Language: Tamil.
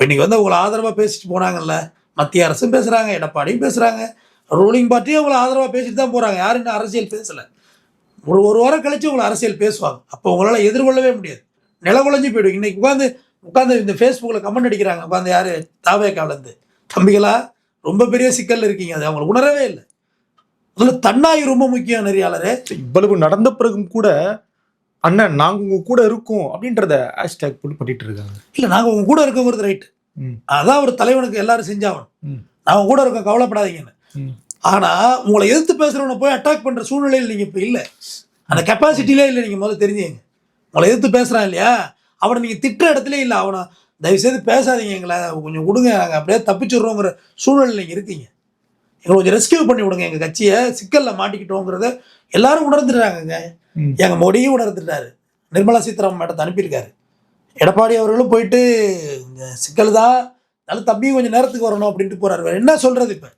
இப்போ இன்னைக்கு வந்து அவங்களை ஆதரவாக பேசிட்டு போனாங்கல்ல, மத்திய அரசும் பேசுகிறாங்க, எடப்பாடியும் பேசுகிறாங்க, ரூலிங் பார்ட்டியும் அவங்களை ஆதரவாக பேசிட்டு தான் போகிறாங்க. யாரும் இன்னும் அரசியல் பேசலை. ஒரு வாரம் கழிச்சு உங்களை அரசியல் பேசுவாங்க. அப்போ உங்களால் எதிர்கொள்ளவே முடியாது. நிலகுலைஞ்சு போயிடும். இன்னைக்கு உட்காந்து உட்காந்து இந்த ஃபேஸ்புக்கில் கமெண்ட் அடிக்கிறாங்க உட்காந்து. யார்? தாவேக்காவிலேருந்து. தம்பிகளா, ரொம்ப பெரிய சிக்கல் இருக்கீங்க. அது அவங்களுக்கு உணரவே இல்லை. அதில் தன்னாய் ரொம்ப முக்கியம். நெறியாளரே, இவ்வளவு நடந்த பிறகும் கூட அண்ணன் நாங்க உங்க கூட இருக்கோம் அப்படின்றத ஹேஷ்டேக் போட்டு பண்ணிட்டு இருக்காங்க. இல்லை, நாங்கள் உங்க கூட இருக்கோங்கிறது ரைட்டு. அதான் ஒரு தலைவனுக்கு எல்லாரும் செஞ்சாகணும். நாங்கள் கூட இருக்கோம், கவலைப்படாதீங்கன்னு. ஆனால் உங்களை எதிர்த்து பேசுகிறவனை போய் அட்டாக் பண்ணுற சூழ்நிலையில் நீங்கள் இப்போ இல்லை. அந்த கெப்பாசிட்டிலே இல்லை. நீங்கள் முதல்ல தெரிஞ்சுங்க. உங்களை எதிர்த்து பேசுகிறான் இல்லையா, அவனை நீங்கள் திட்டுற இடத்துல இல்லை. அவனை தயவுசெய்து பேசாதீங்க, எங்களை கொஞ்சம் விடுங்க, நாங்கள் அப்படியே தப்பிச்சுடுறோங்கிற சூழ்நிலை நீங்கள் இருக்கீங்க. எங்களை கொஞ்சம் ரெஸ்கியூ பண்ணி விடுங்க, எங்கள் கட்சியை சிக்கலில் மாட்டிக்கிட்டோங்கிறத எல்லாரும் உணர்ந்துடுறாங்கங்க. எங்கள் மோடியும் உணர்ந்துட்டாரு. நிர்மலா சீதாராமன் மேடத்தை அனுப்பியிருக்காரு. எடப்பாடி அவர்களும் போயிட்டு சிக்கல் தான், நல்ல தம்பியும் கொஞ்சம் நேரத்துக்கு வரணும் அப்படின்ட்டு போகிறாரு. என்ன சொல்கிறது இப்போ?